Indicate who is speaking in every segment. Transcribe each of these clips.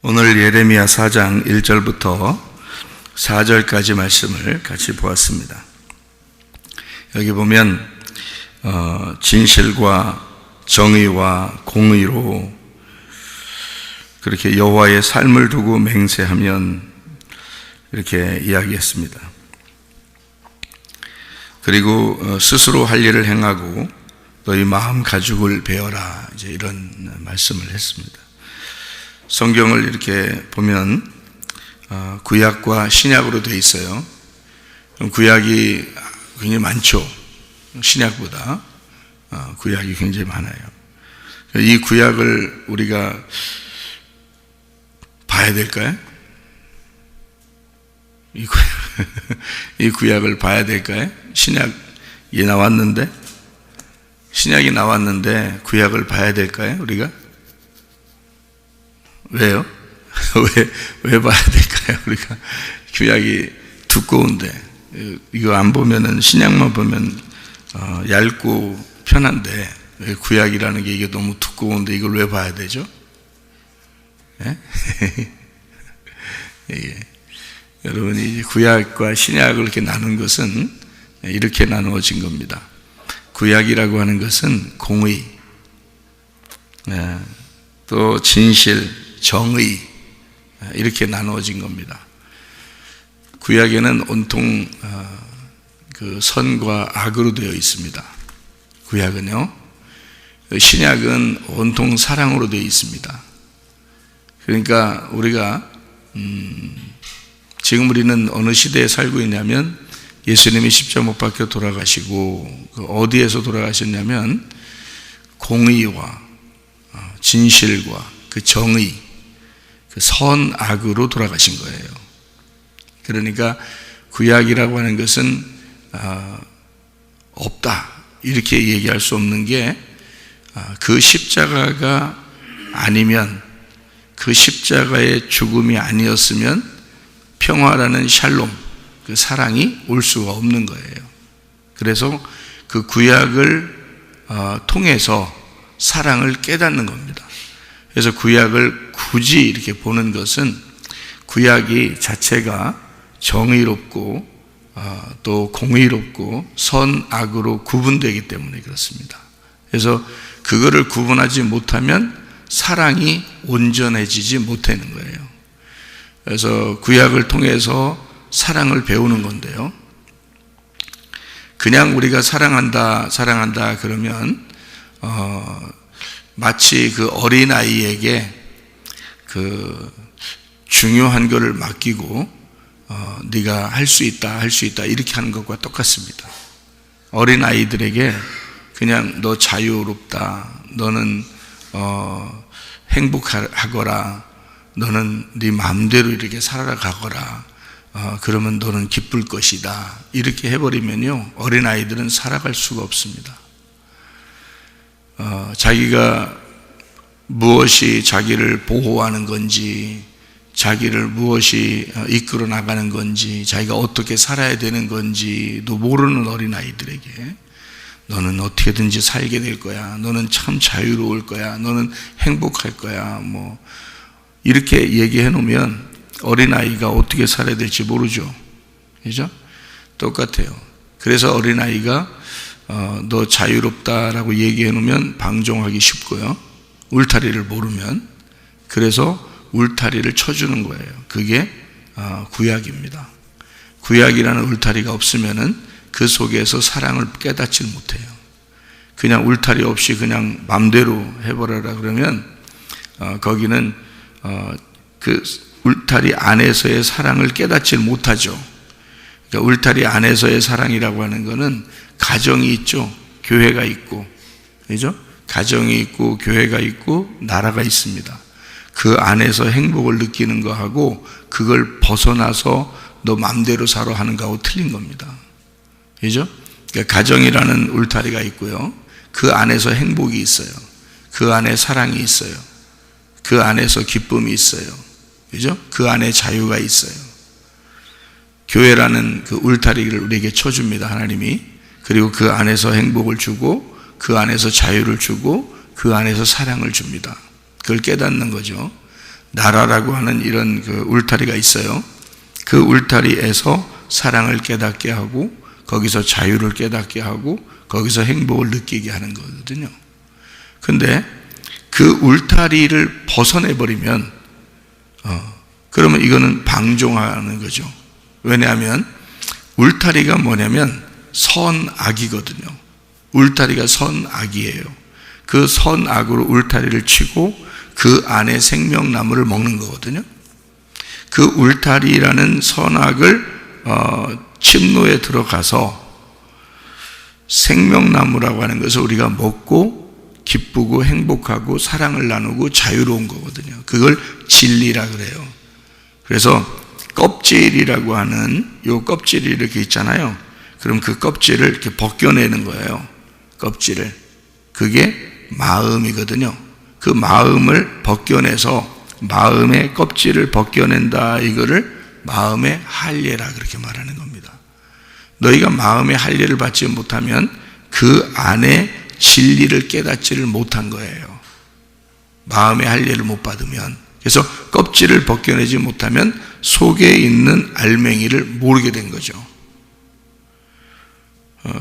Speaker 1: 오늘 예레미야 4장 1절부터 4절까지 말씀을 같이 보았습니다. 여기 보면 진실과 정의와 공의로 그렇게 여호와의 삶을 두고 맹세하면 이렇게 이야기했습니다. 그리고 스스로 할 일을 행하고 너희 마음 가죽을 베어라, 이제 이런 말씀을 했습니다. 성경을 이렇게 보면 구약과 신약으로 되어 있어요. 구약이 굉장히 많죠. 신약보다 구약이 굉장히 많아요. 이 구약을 우리가 봐야 될까요? 이 구약을 봐야 될까요? 신약이 나왔는데 구약을 봐야 될까요? 우리가? 왜요? 왜 봐야 될까요? 우리가 구약이 두꺼운데, 이거 안 보면은, 신약만 보면 얇고 편한데, 구약이라는 게 이게 너무 두꺼운데 이걸 왜 봐야 되죠? 예? 예. 여러분이 구약과 신약을 이렇게 나눈 것은 이렇게 나누어진 겁니다. 구약이라고 하는 것은 공의, 또 진실, 정의, 이렇게 나누어진 겁니다. 구약에는 온통 그 선과 악으로 되어 있습니다. 구약은요. 신약은 온통 사랑으로 되어 있습니다. 그러니까 우리가 지금 우리는 어느 시대에 살고 있냐면, 예수님이 십자가 못 박혀 돌아가시고 어디에서 돌아가셨냐면 공의와 진실과 그 정의, 그 선악으로 돌아가신 거예요. 그러니까 구약이라고 하는 것은 없다, 이렇게 얘기할 수 없는 게, 그 십자가가 아니면, 그 십자가의 죽음이 아니었으면 평화라는 샬롬, 그 사랑이 올 수가 없는 거예요. 그래서 그 구약을 통해서 사랑을 깨닫는 겁니다. 그래서 구약을 굳이 이렇게 보는 것은, 구약이 자체가 정의롭고 또 공의롭고 선악으로 구분되기 때문에 그렇습니다. 그래서 그거를 구분하지 못하면 사랑이 온전해지지 못하는 거예요. 그래서 구약을 통해서 사랑을 배우는 건데요, 그냥 우리가 사랑한다 그러면 마치 그 어린아이에게 그 중요한 거를 맡기고 네가 할 수 있다 이렇게 하는 것과 똑같습니다. 어린아이들에게 그냥 너 자유롭다, 너는 행복하거라, 너는 네 마음대로 이렇게 살아가거라, 그러면 너는 기쁠 것이다, 이렇게 해버리면요, 어린아이들은 살아갈 수가 없습니다. 자기가 무엇이 자기를 보호하는 건지, 자기를 무엇이 이끌어 나가는 건지, 자기가 어떻게 살아야 되는 건지도 모르는 어린아이들에게 너는 어떻게든지 살게 될 거야, 너는 참 자유로울 거야, 너는 행복할 거야, 뭐 이렇게 얘기해 놓으면 어린아이가 어떻게 살아야 될지 모르죠. 그죠? 똑같아요. 그래서 어린아이가 너 자유롭다라고 얘기해 놓으면 방종하기 쉽고요, 울타리를 모르면. 그래서 울타리를 쳐주는 거예요. 그게 구약입니다. 구약이라는 울타리가 없으면은 그 속에서 사랑을 깨닫지 못해요. 그냥 울타리 없이 그냥 맘대로 해버려라 그러면 거기는 그 울타리 안에서의 사랑을 깨닫지 못하죠. 그러니까 울타리 안에서의 사랑이라고 하는 거는 가정이 있죠. 교회가 있고, 그죠? 가정이 있고 교회가 있고 나라가 있습니다. 그 안에서 행복을 느끼는 거하고 그걸 벗어나서 너 맘대로 살아 하는 거하고 틀린 겁니다. 그죠? 그러니까 가정이라는 울타리가 있고요, 그 안에서 행복이 있어요. 그 안에 사랑이 있어요. 그 안에서 기쁨이 있어요. 그죠? 그 안에 자유가 있어요. 교회라는 그 울타리를 우리에게 쳐줍니다, 하나님이. 그리고 그 안에서 행복을 주고, 그 안에서 자유를 주고, 그 안에서 사랑을 줍니다. 그걸 깨닫는 거죠. 나라라고 하는 이런 그 울타리가 있어요. 그 울타리에서 사랑을 깨닫게 하고, 거기서 자유를 깨닫게 하고, 거기서 행복을 느끼게 하는 거거든요. 근데 그 울타리를 벗어내버리면 그러면 이거는 방종하는 거죠. 왜냐하면 울타리가 뭐냐면 선악이거든요. 울타리가 선악이에요. 그 선악으로 울타리를 치고 그 안에 생명나무를 먹는 거거든요. 그 울타리라는 선악을 침노에 들어가서 생명나무라고 하는 것을 우리가 먹고 기쁘고 행복하고 사랑을 나누고 자유로운 거거든요. 그걸 진리라 그래요. 그래서 껍질이라고 하는 요 껍질이 이렇게 있잖아요. 그럼 그 껍질을 이렇게 벗겨내는 거예요. 껍질을. 그게 마음이거든요. 그 마음을 벗겨내서 마음의 껍질을 벗겨낸다. 이거를 마음의 할례라 그렇게 말하는 겁니다. 너희가 마음의 할례를 받지 못하면 그 안에 진리를 깨닫지를 못한 거예요. 마음의 할례를 못 받으면. 그래서 껍질을 벗겨내지 못하면 속에 있는 알맹이를 모르게 된 거죠.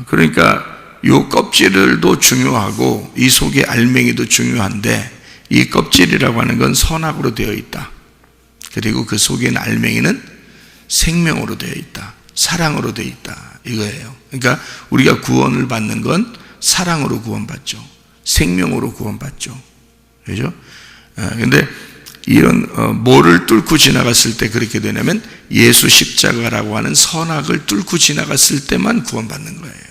Speaker 1: 그러니까 이 껍질도 중요하고 이 속의 알맹이도 중요한데, 이 껍질이라고 하는 건 선악으로 되어 있다. 그리고 그 속에 있는 알맹이는 생명으로 되어 있다. 사랑으로 되어 있다. 이거예요. 그러니까 우리가 구원을 받는 건 사랑으로 구원받죠. 생명으로 구원받죠. 그죠? 근데 이런 뭐를 뚫고 지나갔을 때 그렇게 되냐면 예수 십자가라고 하는 선악을 뚫고 지나갔을 때만 구원받는 거예요.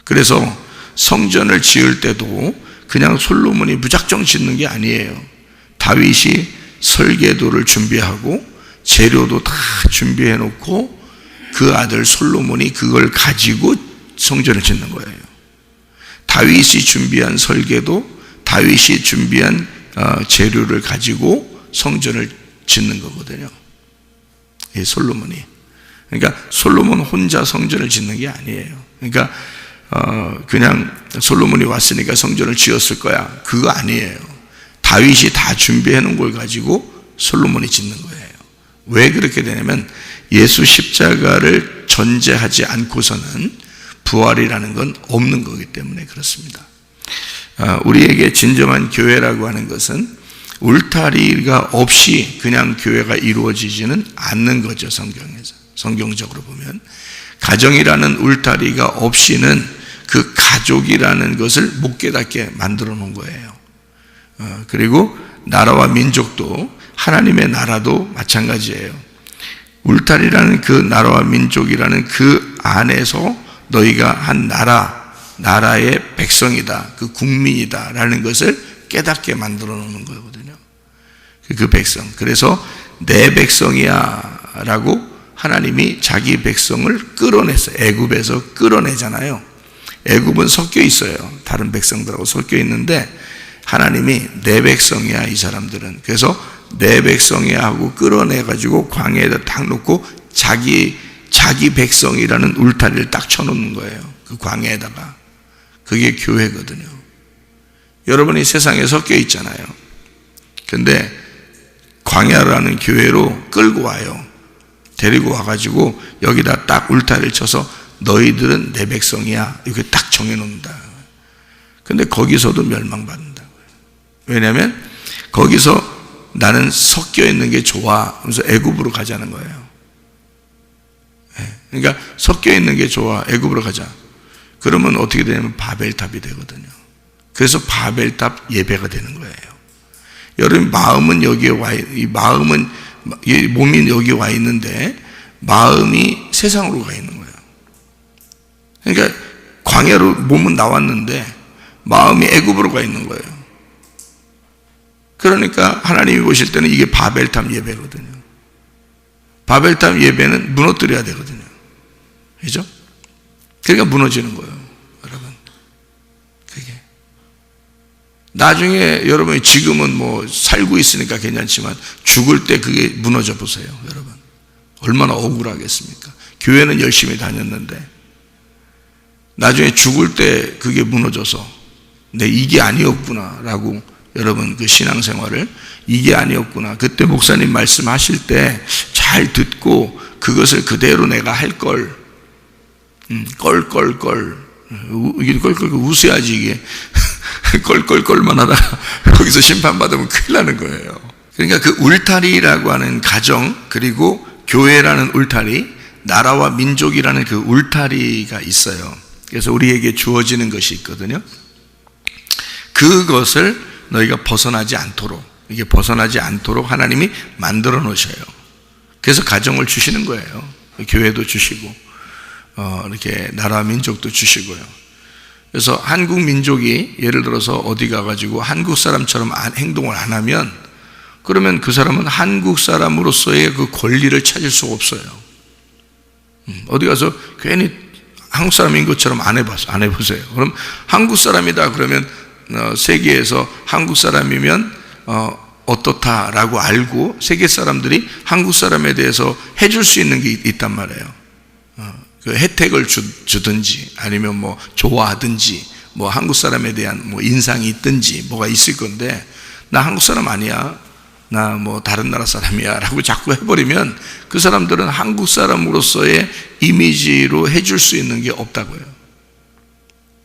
Speaker 1: 그래서 성전을 지을 때도 그냥 솔로몬이 무작정 짓는 게 아니에요. 다윗이 설계도를 준비하고 재료도 다 준비해 놓고 그 아들 솔로몬이 그걸 가지고 성전을 짓는 거예요. 다윗이 준비한 설계도, 다윗이 준비한 재료를 가지고 성전을 짓는 거거든요. 이 솔로몬이. 그러니까 솔로몬 혼자 성전을 짓는 게 아니에요. 그러니까 그냥 솔로몬이 왔으니까 성전을 지었을 거야. 그거 아니에요. 다윗이 다 준비해 놓은 걸 가지고 솔로몬이 짓는 거예요. 왜 그렇게 되냐면 예수 십자가를 전제하지 않고서는 부활이라는 건 없는 거기 때문에 그렇습니다. 우리에게 진정한 교회라고 하는 것은 울타리가 없이 그냥 교회가 이루어지지는 않는 거죠. 성경에서. 성경적으로 보면 가정이라는 울타리가 없이는 그 가족이라는 것을 못 깨닫게 만들어 놓은 거예요. 그리고 나라와 민족도, 하나님의 나라도 마찬가지예요. 울타리라는 그 나라와 민족이라는 그 안에서 너희가 한 나라의 백성이다, 그 국민이다 라는 것을 깨닫게 만들어 놓는 거거든요. 그 백성. 그래서 내 백성이야 라고 하나님이 자기 백성을 끌어냈어요. 애굽에서 끌어내잖아요. 애굽은 섞여 있어요. 다른 백성들하고 섞여 있는데 하나님이 내 백성이야 이 사람들은. 그래서 내 백성이야 하고 끌어내가지고 광야에다 딱 놓고 자기 백성이라는 울타리를 딱 쳐놓는 거예요. 그 광야에다가. 그게 교회거든요. 여러분이 세상에 섞여 있잖아요. 근데 광야라는 교회로 끌고 와요. 데리고 와가지고 여기다 딱 울타리를 쳐서 너희들은 내 백성이야 이렇게 딱 정해놓는다. 근데 거기서도 멸망받는다고요. 왜냐하면 거기서 나는 섞여 있는 게 좋아 그래서 애굽으로 가자는 거예요. 그러니까 섞여 있는 게 좋아, 애굽으로 가자. 그러면 어떻게 되냐면 바벨탑이 되거든요. 그래서 바벨탑 예배가 되는 거예요. 여러분 마음은 여기에 와, 이 마음은 이 몸이 여기 와 있는데 마음이 세상으로 가 있는 거예요. 그러니까 광야로 몸은 나왔는데 마음이 애굽으로 가 있는 거예요. 그러니까 하나님이 보실 때는 이게 바벨탑 예배거든요. 바벨탑 예배는 무너뜨려야 되거든요. 그죠? 그러니까 무너지는 거예요, 여러분. 그게. 나중에 여러분이 지금은 뭐 살고 있으니까 괜찮지만 죽을 때 그게 무너져 보세요, 여러분. 얼마나 억울하겠습니까? 교회는 열심히 다녔는데 나중에 죽을 때 그게 무너져서 내 이게 아니었구나라고 여러분 그 신앙생활을 이게 아니었구나. 그때 목사님 말씀하실 때 잘 듣고 그것을 그대로 내가 할 걸. 이게 껄껄 웃어야지 이게. 껄껄껄만 하다가 거기서 심판받으면 큰일 나는 거예요. 그러니까 그 울타리라고 하는 가정, 그리고 교회라는 울타리, 나라와 민족이라는 그 울타리가 있어요. 그래서 우리에게 주어지는 것이 있거든요. 그것을 너희가 벗어나지 않도록, 이게 벗어나지 않도록 하나님이 만들어 놓으셔요. 그래서 가정을 주시는 거예요. 교회도 주시고 이렇게 나라와 민족도 주시고요. 그래서 한국 민족이 예를 들어서 어디 가가지고 한국 사람처럼 행동을 안 하면, 그러면 그 사람은 한국 사람으로서의 그 권리를 찾을 수가 없어요. 어디 가서 괜히 한국 사람인 것처럼 안 해보세요. 그럼 한국 사람이다 그러면 세계에서 한국 사람이면 어떻다라고 알고 세계 사람들이 한국 사람에 대해서 해줄 수 있는 게 있단 말이에요. 그 혜택을 주든지 아니면 뭐 좋아하든지 뭐 한국 사람에 대한 뭐 인상이 있든지 뭐가 있을 건데, 나 한국 사람 아니야, 나 뭐 다른 나라 사람이야 라고 자꾸 해버리면 그 사람들은 한국 사람으로서의 이미지로 해줄 수 있는 게 없다고요.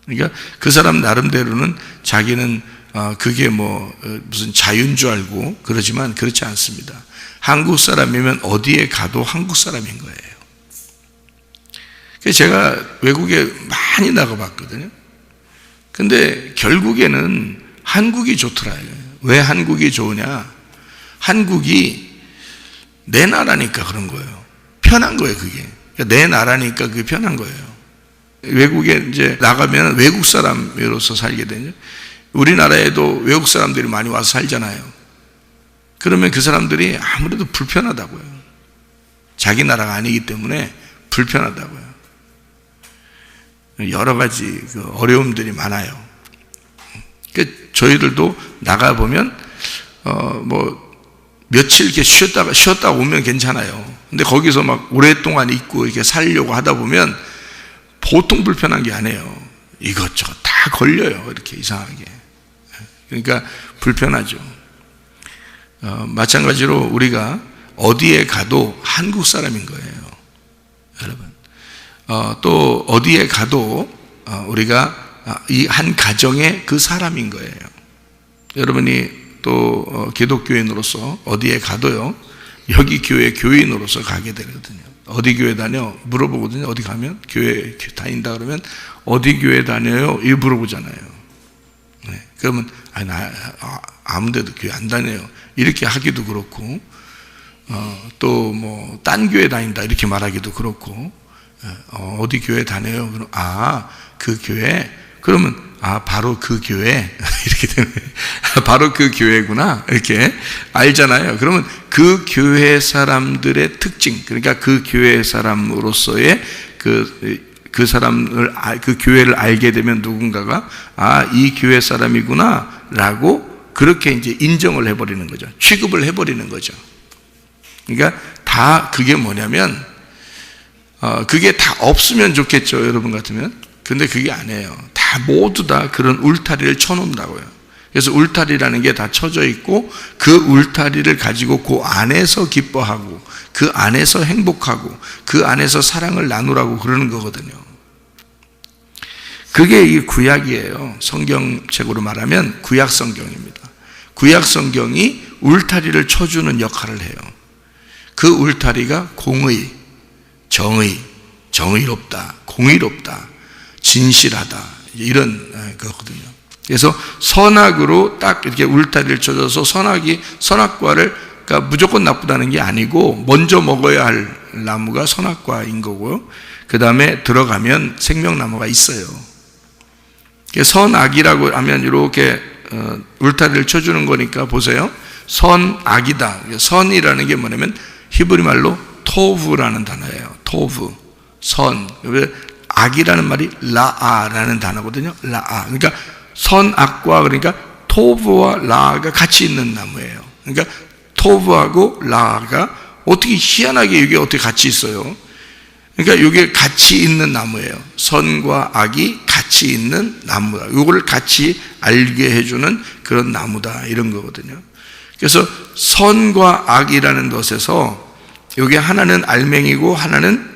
Speaker 1: 그러니까 그 사람 나름대로는 자기는 그게 뭐 무슨 자유인 줄 알고 그러지만 그렇지 않습니다. 한국 사람이면 어디에 가도 한국 사람인 거예요. 그래서 제가 외국에 많이 나가봤거든요. 근데 결국에는 한국이 좋더라고요. 왜 한국이 좋으냐? 한국이 내 나라니까 그런 거예요. 편한 거예요, 그게. 그러니까 내 나라니까 그게 편한 거예요. 외국에 이제 나가면 외국 사람으로서 살게 되죠. 우리나라에도 외국 사람들이 많이 와서 살잖아요. 그러면 그 사람들이 아무래도 불편하다고요. 자기 나라가 아니기 때문에 불편하다고요. 여러 가지 어려움들이 많아요. 저희들도 나가보면 뭐 며칠 이렇게 쉬었다 오면 괜찮아요. 근데 거기서 막 오랫동안 있고 이렇게 살려고 하다 보면 보통 불편한 게 아니에요. 이것저것 다 걸려요. 이렇게 이상하게. 그러니까 불편하죠. 마찬가지로 우리가 어디에 가도 한국 사람인 거예요. 여러분. 또 어디에 가도 우리가 이 한 가정의 그 사람인 거예요. 여러분이 또 기독교인으로서 어디에 가도요, 여기 교회 교인으로서 가게 되거든요. 어디 교회 다녀? 물어보거든요. 어디 가면? 교회 다닌다 그러면 어디 교회 다녀요? 이거 물어보잖아요. 네. 그러면 나 아무 데도 교회 안 다녀요. 이렇게 하기도 그렇고, 또 뭐 딴 교회 다닌다 이렇게 말하기도 그렇고, 어디 교회 다녀요? 그럼 그 교회? 그러면 바로 그 교회 이렇게 되면 바로 그 교회구나 이렇게 알잖아요. 그러면 그 교회 사람들의 특징, 그러니까 그 교회 사람으로서의 그 사람을 그 교회를 알게 되면 누군가가 이 교회 사람이구나라고 그렇게 이제 인정을 해버리는 거죠. 취급을 해버리는 거죠. 그러니까 다 그게 뭐냐면 그게 다 없으면 좋겠죠, 여러분 같으면. 근데 그게 아니에요. 다 모두 다 그런 울타리를 쳐놓는다고요. 그래서 울타리라는 게 다 쳐져 있고 그 울타리를 가지고 그 안에서 기뻐하고 그 안에서 행복하고 그 안에서 사랑을 나누라고 그러는 거거든요. 그게 이 구약이에요. 성경책으로 말하면 구약 성경입니다. 구약 성경이 울타리를 쳐주는 역할을 해요. 그 울타리가 공의, 정의, 정의롭다, 공의롭다, 진실하다, 이런 거거든요. 그래서 선악으로 딱 이렇게 울타리를 쳐줘서 선악과를, 그러니까 무조건 나쁘다는 게 아니고 먼저 먹어야 할 나무가 선악과인 거고요. 그 다음에 들어가면 생명나무가 있어요. 선악이라고 하면 이렇게 울타리를 쳐주는 거니까 보세요. 선악이다. 선이라는 게 뭐냐면 히브리 말로 토브라는 단어예요. 토브, 선. 악이라는 말이 라아라는 단어거든요. 라아. 그러니까 선악과, 그러니까 토브와 라아가 같이 있는 나무예요. 그러니까 토브하고 라아가 어떻게 희한하게 이게 어떻게 같이 있어요? 그러니까 이게 같이 있는 나무예요. 선과 악이 같이 있는 나무다. 이거를 같이 알게 해주는 그런 나무다, 이런 거거든요. 그래서 선과 악이라는 것에서 이게 하나는 알맹이고 하나는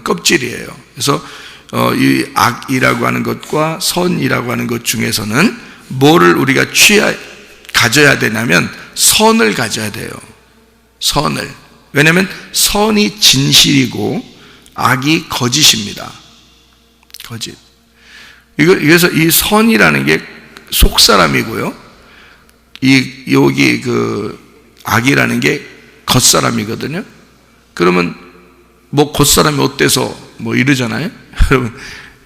Speaker 1: 껍질이에요. 그래서 이 악이라고 하는 것과 선이라고 하는 것 중에서는 뭐를 우리가 가져야 되냐면 선을 가져야 돼요. 선을. 왜냐하면 선이 진실이고 악이 거짓입니다. 거짓. 그래서 이 선이라는 게 속사람이고요. 여기 악이라는 게 겉사람이거든요. 그러면 뭐 겉사람이 어때서 뭐 이러잖아요. 여러분,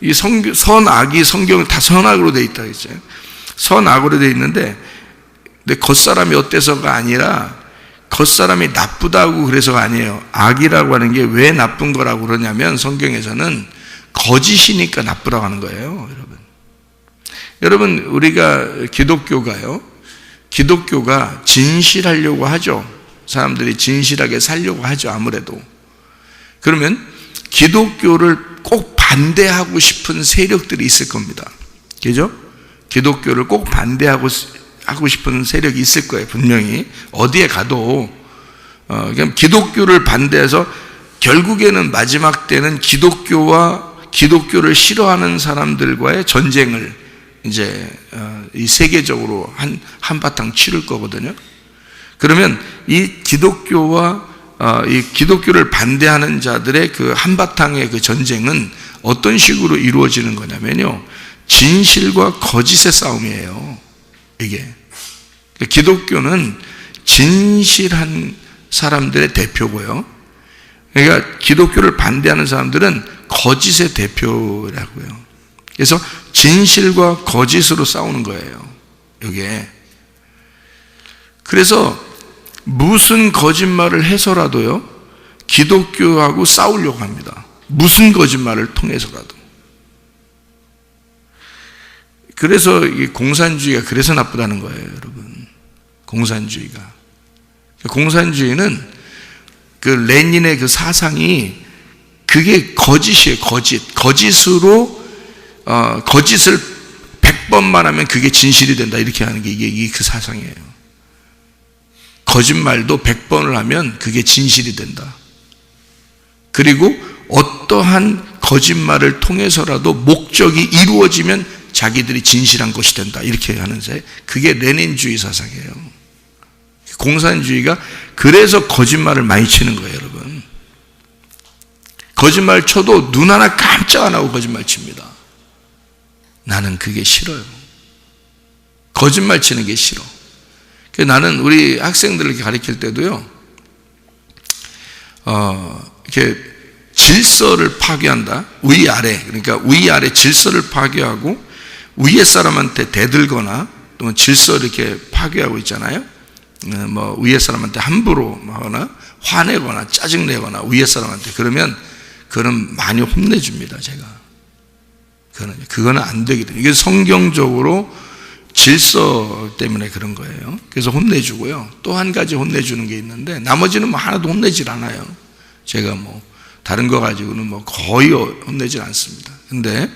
Speaker 1: 이 선악이 성경은 다 선악으로 되어 있다 했죠. 선악으로 되어 있는데, 근데 겉사람이 어때서가 아니라 겉사람이 나쁘다고 그래서가 아니에요. 악이라고 하는 게 왜 나쁜 거라고 그러냐면 성경에서는 거짓이니까 나쁘다고 하는 거예요. 여러분, 우리가 기독교가 진실하려고 하죠. 사람들이 진실하게 살려고 하죠. 아무래도. 그러면 기독교를 꼭 반대하고 싶은 세력들이 있을 겁니다. 그죠? 기독교를 꼭 반대하고 싶은 세력이 있을 거예요. 분명히. 어디에 가도. 그냥 기독교를 반대해서 결국에는 마지막 때는 기독교를 싫어하는 사람들과의 전쟁을 이제 이 세계적으로 한바탕 치를 거거든요. 그러면 이 기독교를 반대하는 자들의 그 한바탕의 그 전쟁은 어떤 식으로 이루어지는 거냐면요, 진실과 거짓의 싸움이에요. 이게 기독교는 진실한 사람들의 대표고요. 그러니까 기독교를 반대하는 사람들은 거짓의 대표라고요. 그래서 진실과 거짓으로 싸우는 거예요. 이게. 그래서 무슨 거짓말을 해서라도요, 기독교하고 싸우려고 합니다. 무슨 거짓말을 통해서라도. 그래서 이 공산주의가 그래서 나쁘다는 거예요, 여러분. 공산주의는 그 레닌의 그 사상이 그게 거짓이에요, 거짓. 거짓을 100번만 하면 그게 진실이 된다. 이렇게 하는 게 이게 그 사상이에요. 거짓말도 100번을 하면 그게 진실이 된다. 그리고 어떠한 거짓말을 통해서라도 목적이 이루어지면 자기들이 진실한 것이 된다. 이렇게 하는 새. 그게 레닌주의 사상이에요. 공산주의가 그래서 거짓말을 많이 치는 거예요, 여러분. 거짓말 쳐도 눈 하나 깜짝 안 하고 거짓말 칩니다. 나는 그게 싫어요. 거짓말 치는 게 싫어. 나는 우리 학생들을 가르칠 때도요, 이렇게 질서를 파괴한다. 위아래, 그러니까 위아래 질서를 파괴하고 위에 사람한테 대들거나 또는 질서를 이렇게 파괴하고 있잖아요. 뭐 위에 사람한테 함부로 하거나 화내거나 짜증내거나 위에 사람한테 그러면 그건 많이 혼내줍니다. 제가. 그거는 안 되거든요. 이게 성경적으로 질서 때문에 그런 거예요. 그래서 혼내주고요. 또 한 가지 혼내주는 게 있는데 나머지는 뭐 하나도 혼내질 않아요. 제가 뭐 다른 거 가지고는 뭐 거의 혼내질 않습니다. 근데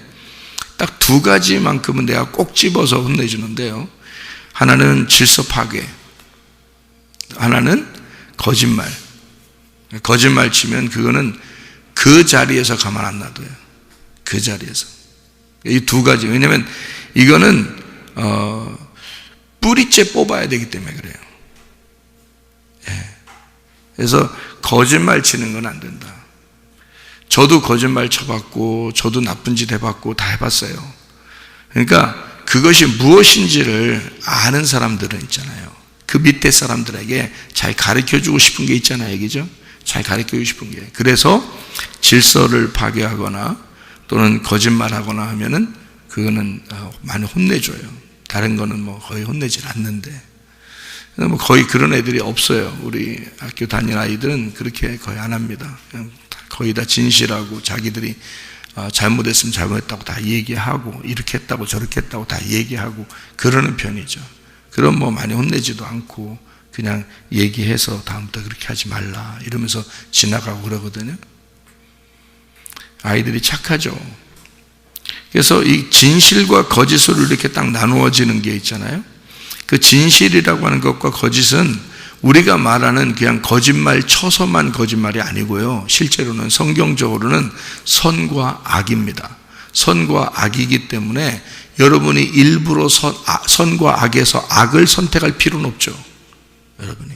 Speaker 1: 딱 두 가지만큼은 내가 꼭 집어서 혼내주는데요. 하나는 질서 파괴, 하나는 거짓말. 거짓말 치면 그거는 그 자리에서 가만 안 놔둬요. 그 자리에서. 이 두 가지. 왜냐면 이거는 뿌리째 뽑아야 되기 때문에 그래요. 예. 그래서 거짓말 치는 건 안 된다. 저도 거짓말 쳐봤고 저도 나쁜 짓 해봤고 다 해봤어요. 그러니까 그것이 무엇인지를 아는 사람들은 있잖아요. 그 밑에 사람들에게 잘 가르쳐주고 싶은 게 있잖아요. 그죠? 잘 가르쳐주고 싶은 게. 그래서 질서를 파괴하거나 또는 거짓말하거나 하면은 그거는 많이 혼내줘요. 다른 거는 뭐 거의 혼내질 않는데. 뭐 거의 그런 애들이 없어요. 우리 학교 다니는 아이들은 그렇게 거의 안 합니다. 그냥 거의 다 진실하고 자기들이 잘못했으면 잘못했다고 다 얘기하고 이렇게 했다고 저렇게 했다고 다 얘기하고 그러는 편이죠. 그럼 뭐 많이 혼내지도 않고 그냥 얘기해서 다음부터 그렇게 하지 말라 이러면서 지나가고 그러거든요. 아이들이 착하죠. 그래서 이 진실과 거짓으로 이렇게 딱 나누어지는 게 있잖아요. 그 진실이라고 하는 것과 거짓은 우리가 말하는 그냥 거짓말 쳐서만 거짓말이 아니고요. 실제로는 성경적으로는 선과 악입니다. 선과 악이기 때문에 여러분이 일부러 선과 악에서 악을 선택할 필요는 없죠. 여러분이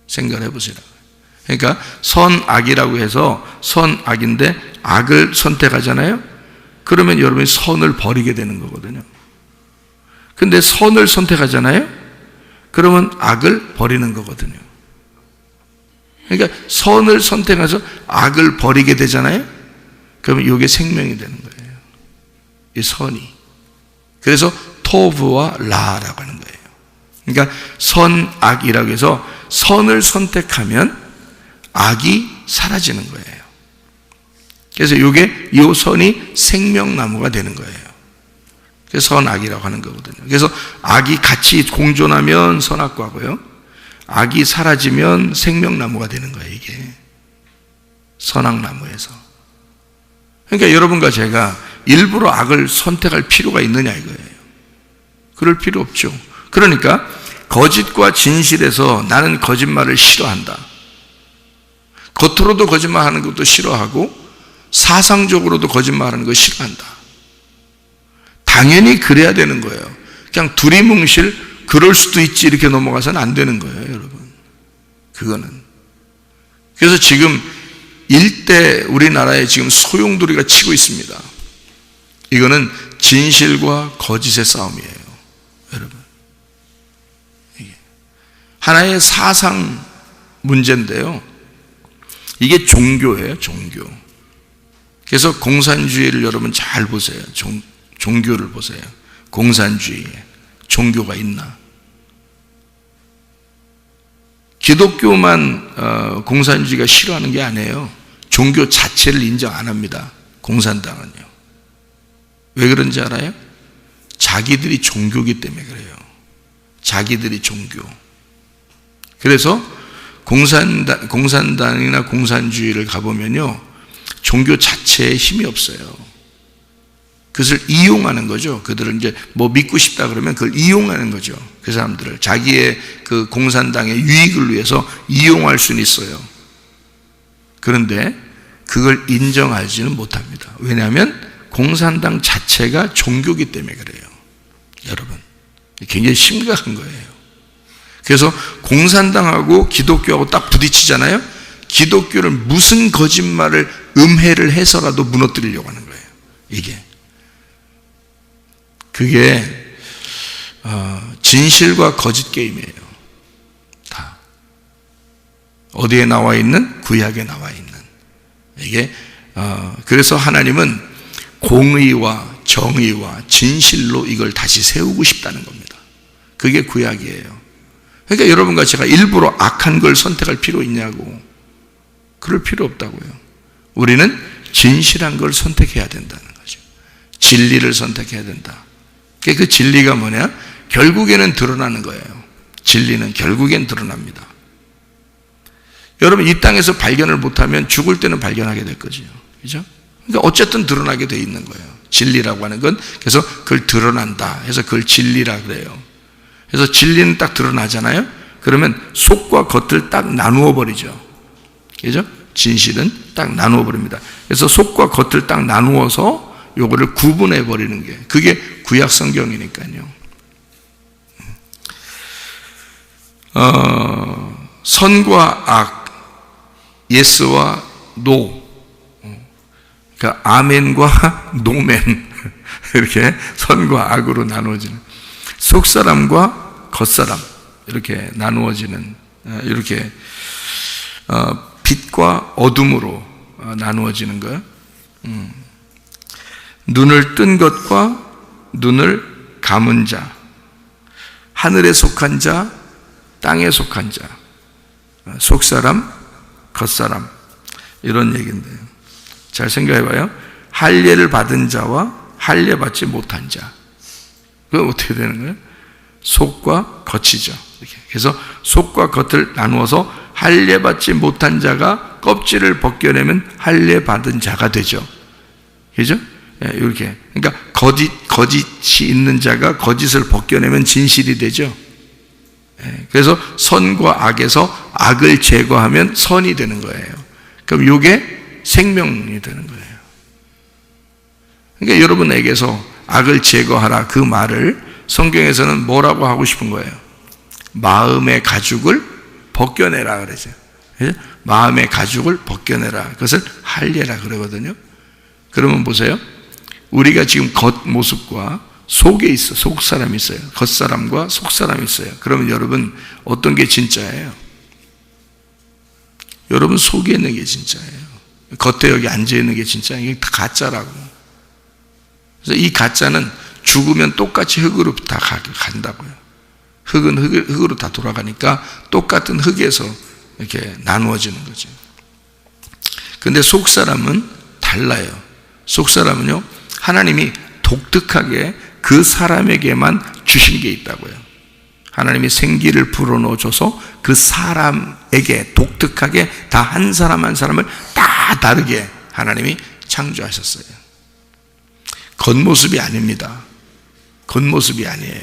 Speaker 1: 생각을 해보세요. 그러니까 선악이라고 해서 선악인데 악을 선택하잖아요. 그러면 여러분이 선을 버리게 되는 거거든요. 근데 선을 선택하잖아요. 그러면 악을 버리는 거거든요. 그러니까 선을 선택해서 악을 버리게 되잖아요. 그러면 이게 생명이 되는 거예요. 이 선이. 그래서 토브와 라라고 하는 거예요. 그러니까 선악이라고 해서 선을 선택하면 악이 사라지는 거예요. 그래서 이 선이 생명나무가 되는 거예요. 그래서 선악이라고 하는 거거든요. 그래서 악이 같이 공존하면 선악과고요. 악이 사라지면 생명나무가 되는 거예요, 이게. 선악나무에서. 그러니까 여러분과 제가 일부러 악을 선택할 필요가 있느냐 이거예요. 그럴 필요 없죠. 그러니까 거짓과 진실에서 나는 거짓말을 싫어한다. 겉으로도 거짓말하는 것도 싫어하고 사상적으로도 거짓말하는 거 싫어한다. 당연히 그래야 되는 거예요. 그냥 두리뭉실 그럴 수도 있지 이렇게 넘어가서는 안 되는 거예요, 여러분. 그거는. 그래서 지금 일대 우리나라에 지금 소용돌이가 치고 있습니다. 이거는 진실과 거짓의 싸움이에요, 여러분. 이게 하나의 사상 문제인데요. 이게 종교예요, 종교. 그래서 공산주의를 여러분 잘 보세요. 종교를 보세요. 공산주의에 종교가 있나? 기독교만 공산주의가 싫어하는 게 아니에요. 종교 자체를 인정 안 합니다. 공산당은요. 왜 그런지 알아요? 자기들이 종교기 때문에 그래요. 자기들이 종교. 그래서 공산당이나 공산주의를 가보면요, 종교 자체에 힘이 없어요. 그것을 이용하는 거죠. 그들은 이제 뭐 믿고 싶다 그러면 그걸 이용하는 거죠. 그 사람들을 자기의 그 공산당의 유익을 위해서 이용할 수는 있어요. 그런데 그걸 인정하지는 못합니다. 왜냐하면 공산당 자체가 종교기 때문에 그래요. 여러분, 굉장히 심각한 거예요. 그래서 공산당하고 기독교하고 딱 부딪히잖아요. 기독교를 무슨 거짓말을 음해를 해서라도 무너뜨리려고 하는 거예요. 그게 진실과 거짓 게임이에요. 다 어디에 나와 있는? 구약에 나와 있는. 이게 그래서 하나님은 공의와 정의와 진실로 이걸 다시 세우고 싶다는 겁니다. 그게 구약이에요. 그러니까 여러분과 제가 일부러 악한 걸 선택할 필요 있냐고. 그럴 필요 없다고요. 우리는 진실한 걸 선택해야 된다는 거죠. 진리를 선택해야 된다. 그 진리가 뭐냐? 결국에는 드러나는 거예요. 진리는 결국엔 드러납니다. 여러분, 이 땅에서 발견을 못하면 죽을 때는 발견하게 될 거죠. 그죠? 그러니까 어쨌든 드러나게 돼 있는 거예요. 진리라고 하는 건. 그래서 그걸 드러난다 해서 그걸 진리라 그래요. 그래서 진리는 딱 드러나잖아요. 그러면 속과 겉을 딱 나누어 버리죠. 그죠? 진실은 딱 나누어 버립니다. 그래서 속과 겉을 딱 나누어서 요거를 구분해 버리는 게, 그게 구약 성경이니까요. 선과 악, 예스와 노, 그러니까 아멘과 노멘, 이렇게 선과 악으로 나누어지는, 속사람과 겉사람 이렇게 나누어지는, 이렇게 빛과 어둠으로 나누어지는 거예요. 눈을 뜬 것과 눈을 감은 자, 하늘에 속한 자, 땅에 속한 자, 속사람, 겉사람, 이런 얘기인데요. 잘 생각해 봐요. 할례를 받은 자와 할례 받지 못한 자, 그거 어떻게 되는 거예요? 속과 겉이죠. 이렇게. 그래서 속과 겉을 나누어서 할례 받지 못한 자가 껍질을 벗겨내면 할례 받은 자가 되죠. 그죠? 이렇게. 그러니까 거짓이 있는 자가 거짓을 벗겨내면 진실이 되죠. 그래서 선과 악에서 악을 제거하면 선이 되는 거예요. 그럼 이게 생명이 되는 거예요. 그러니까 여러분에게서 악을 제거하라 그 말을 성경에서는 뭐라고 하고 싶은 거예요? 마음의 가죽을 벗겨내라 그러죠. 마음의 가죽을 벗겨내라. 그것을 할례라 그러거든요. 그러면 보세요. 우리가 지금 겉모습과 속에 있어. 속사람이 있어요. 겉사람과 속사람이 있어요. 그러면 여러분 어떤 게 진짜예요? 여러분 속에 있는 게 진짜예요. 겉에 여기 앉아있는 게 진짜예요. 이게 다 가짜라고. 그래서 이 가짜는 죽으면 똑같이 흙으로 다 간다고요. 흙은 흙으로 다 돌아가니까 똑같은 흙에서 이렇게 나누어지는 거죠. 근데 속사람은 달라요. 속사람은요, 하나님이 독특하게 그 사람에게만 주신 게 있다고요. 하나님이 생기를 불어넣어줘서 그 사람에게 독특하게 다 한 사람 한 사람을 다 다르게 하나님이 창조하셨어요. 겉모습이 아닙니다. 겉모습이 아니에요.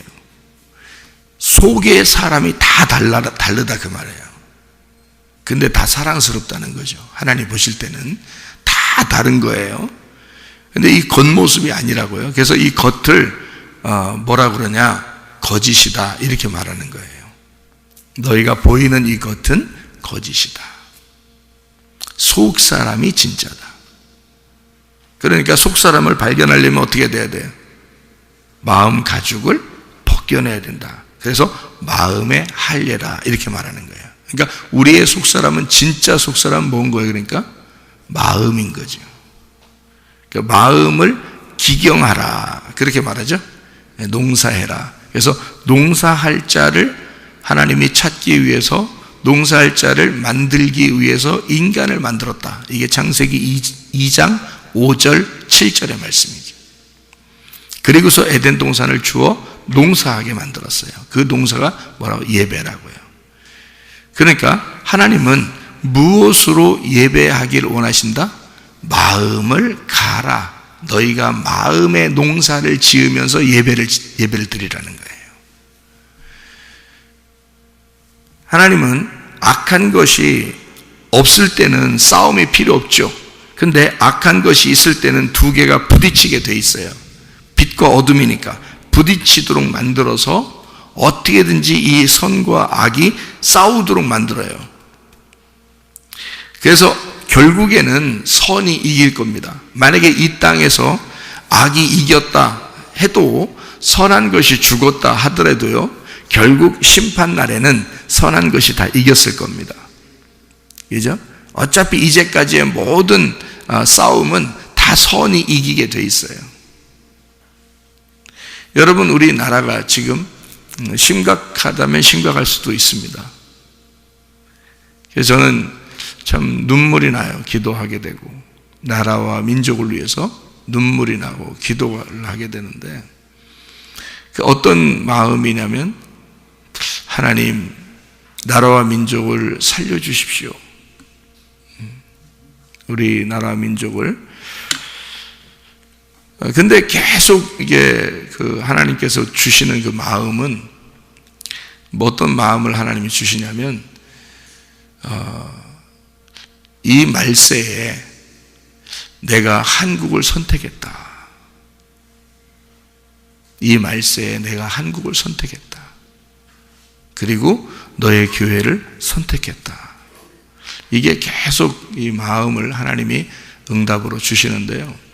Speaker 1: 속의 사람이 다 다르다 그 말이에요. 근데 다 사랑스럽다는 거죠. 하나님 보실 때는 다 다른 거예요. 근데 이 겉모습이 아니라고요. 그래서 이 겉을 뭐라 그러냐? 거짓이다 이렇게 말하는 거예요. 너희가 보이는 이 겉은 거짓이다. 속 사람이 진짜다. 그러니까 속 사람을 발견하려면 어떻게 돼야 돼요? 마음 가죽을 벗겨내야 된다. 그래서 마음의 할례라 이렇게 말하는 거예요. 그러니까 우리의 속 사람은 진짜 속 사람은 뭔 거예요? 그러니까 마음인 거죠. 그러니까 마음을 기경하라 그렇게 말하죠. 농사해라. 그래서 농사할 자를 하나님이 찾기 위해서 농사할 자를 만들기 위해서 인간을 만들었다. 이게 창세기 2장 5절 7절의 말씀이죠. 그리고서 에덴 동산을 주어 농사하게 만들었어요. 그 농사가 뭐라고? 예배라고요. 그러니까 하나님은 무엇으로 예배하기를 원하신다? 마음을 가라. 너희가 마음의 농사를 지으면서 예배를 드리라는 거예요. 하나님은 악한 것이 없을 때는 싸움이 필요 없죠. 근데 악한 것이 있을 때는 두 개가 부딪히게 돼 있어요. 빛과 어둠이니까 부딪히도록 만들어서 어떻게든지 이 선과 악이 싸우도록 만들어요. 그래서 결국에는 선이 이길 겁니다. 만약에 이 땅에서 악이 이겼다 해도 선한 것이 죽었다 하더라도요, 결국 심판 날에는 선한 것이 다 이겼을 겁니다. 그죠? 어차피 이제까지의 모든 싸움은 다 선이 이기게 돼 있어요. 여러분, 우리나라가 지금 심각하다면 심각할 수도 있습니다. 그래서 저는 참 눈물이 나요. 기도하게 되고 나라와 민족을 위해서 눈물이 나고 기도를 하게 되는데, 어떤 마음이냐면, 하나님 나라와 민족을 살려주십시오. 우리 나라와 민족을. 근데 계속 이게 그 하나님께서 주시는 그 마음은 뭐 어떤 마음을 하나님이 주시냐면, 이 말세에 내가 한국을 선택했다. 이 말세에 내가 한국을 선택했다. 그리고 너의 교회를 선택했다. 이게 계속 이 마음을 하나님이 응답으로 주시는데요.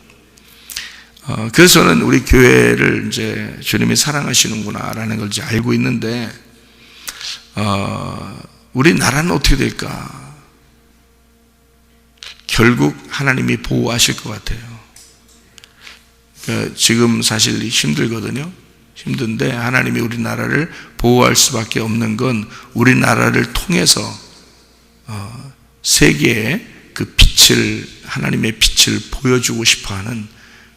Speaker 1: 그래서 저는 우리 교회를 이제 주님이 사랑하시는구나라는 걸 이제 알고 있는데, 우리 나라는 어떻게 될까? 결국 하나님이 보호하실 것 같아요. 지금 사실 힘들거든요. 힘든데 하나님이 우리나라를 보호할 수밖에 없는 건 우리나라를 통해서 세계에 그 빛을, 하나님의 빛을 보여주고 싶어하는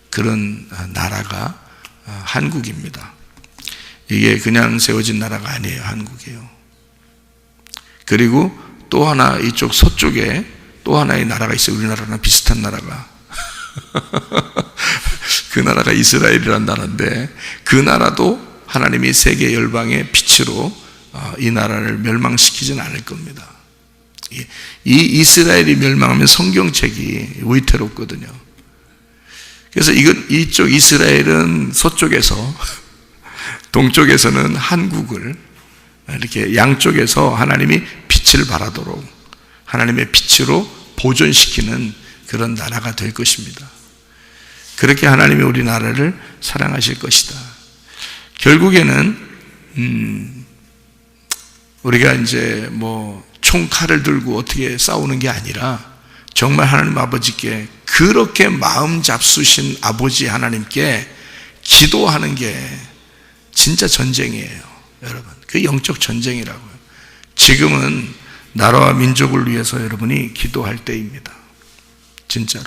Speaker 1: 그런 나라가 한국입니다. 이게 그냥 세워진 나라가 아니에요. 한국이에요. 그리고 또 하나 이쪽 서쪽에 또 하나의 나라가 있어요. 우리나라랑 비슷한 나라가. 그 나라가 이스라엘이라는 나라인데, 그 나라도 하나님이 세계 열방의 빛으로 이 나라를 멸망시키진 않을 겁니다. 이 이스라엘이 멸망하면 성경책이 위태롭거든요. 그래서 이쪽 이스라엘은 서쪽에서, 동쪽에서는 한국을 이렇게 양쪽에서 하나님이 빛을 발하도록 하나님의 빛으로 보존시키는 그런 나라가 될 것입니다. 그렇게 하나님이 우리나라를 사랑하실 것이다. 결국에는 우리가 이제 총칼을 들고 어떻게 싸우는 게 아니라 정말 하나님 아버지께 그렇게 마음 잡수신 아버지 하나님께 기도하는 게 진짜 전쟁이에요, 여러분. 그 영적 전쟁이라고요. 지금은 나라와 민족을 위해서 여러분이 기도할 때입니다. 진짜로.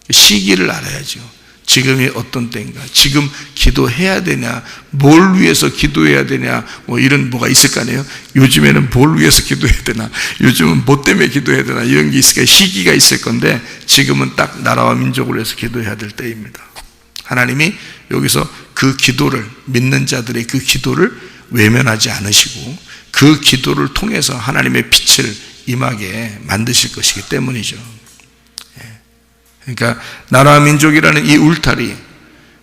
Speaker 1: 시기를 알아야죠. 지금이 어떤 때인가? 지금 기도해야 되냐? 뭘 위해서 기도해야 되냐? 이런 뭐가 있을 거 아니에요? 요즘에는 뭘 위해서 기도해야 되나? 요즘은 뭐 때문에 기도해야 되나? 이런 게 있을까? 시기가 있을 건데 지금은 딱 나라와 민족을 위해서 기도해야 될 때입니다. 하나님이 여기서 그 기도를, 믿는 자들의 그 기도를 외면하지 않으시고 그 기도를 통해서 하나님의 빛을 임하게 만드실 것이기 때문이죠. 그러니까 나라와 민족이라는 이 울타리,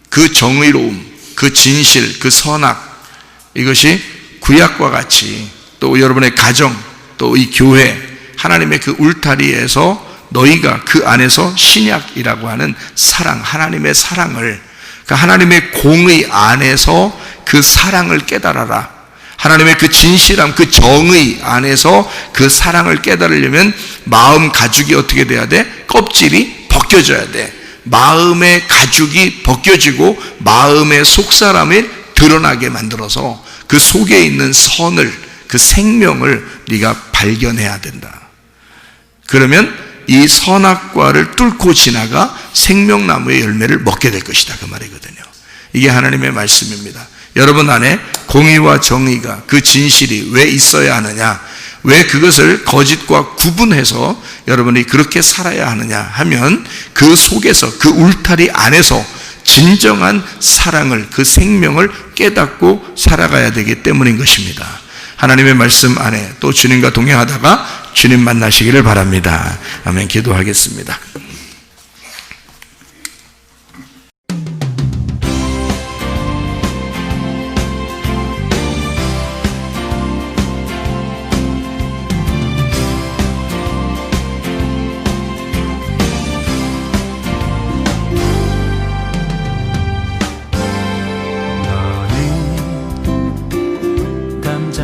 Speaker 1: 그 정의로움, 그 진실, 그 선악, 이것이 구약과 같이 또 여러분의 가정, 또 이 교회, 하나님의 그 울타리에서 너희가 그 안에서 신약이라고 하는 사랑, 하나님의 사랑을, 그러니까 하나님의 공의 안에서 그 사랑을 깨달아라. 하나님의 그 진실함, 그 정의 안에서 그 사랑을 깨달으려면 마음 가죽이 어떻게 돼야 돼? 껍질이 벗겨져야 돼. 마음의 가죽이 벗겨지고 마음의 속사람을 드러나게 만들어서 그 속에 있는 선을, 그 생명을 네가 발견해야 된다. 그러면 이 선악과를 뚫고 지나가 생명나무의 열매를 먹게 될 것이다, 그 말이거든요. 이게 하나님의 말씀입니다. 여러분 안에 공의와 정의가, 그 진실이 왜 있어야 하느냐, 왜 그것을 거짓과 구분해서 여러분이 그렇게 살아야 하느냐 하면 그 속에서, 그 울타리 안에서 진정한 사랑을, 그 생명을 깨닫고 살아가야 되기 때문인 것입니다. 하나님의 말씀 안에 또 주님과 동행하다가 주님 만나시기를 바랍니다. 아멘. 기도하겠습니다.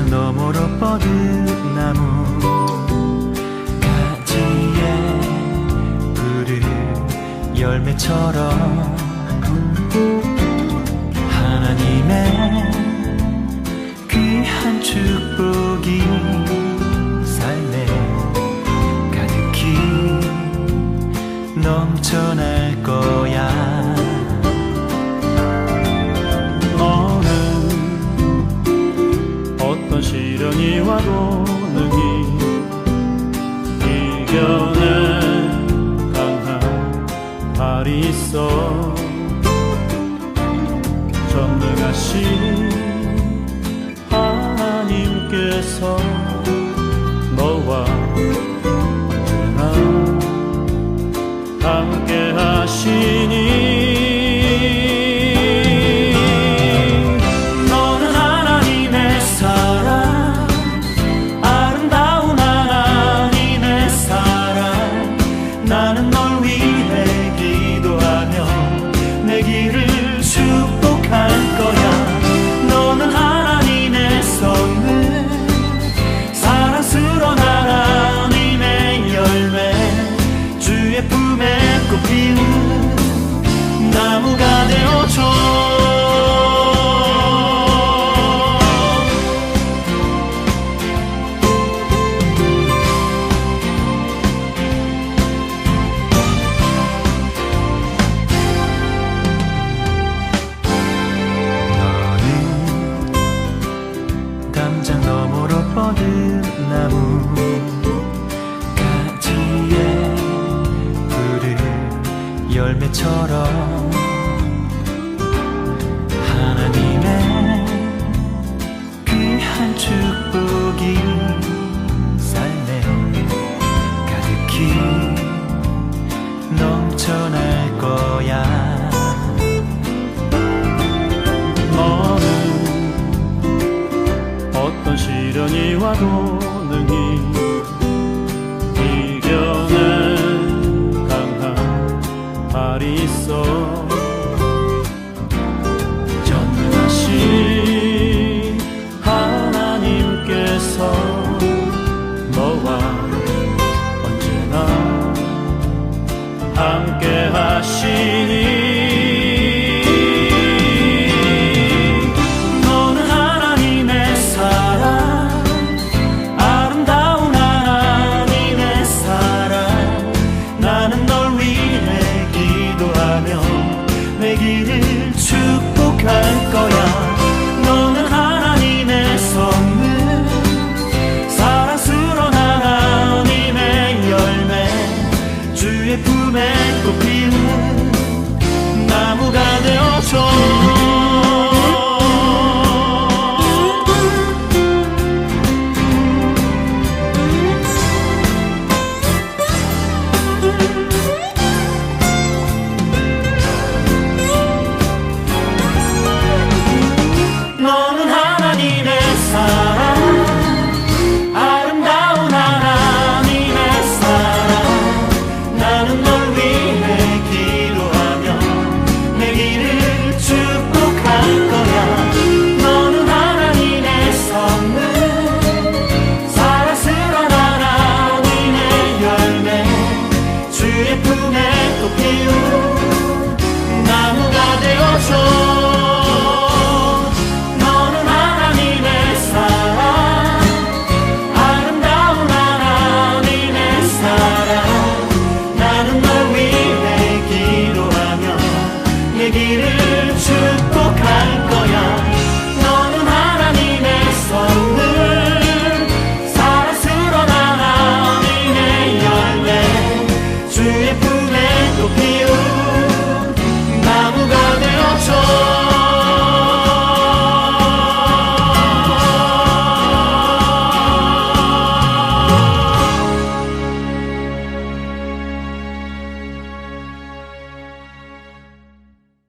Speaker 2: 너머로 뻗은 나무 가지에 푸른 열매처럼 하나님의 귀한 축복이 삶에 가득히 넘쳐날 거야. 어떤 시련이 와도 능히 이겨낼 강한 발이 있어. 와도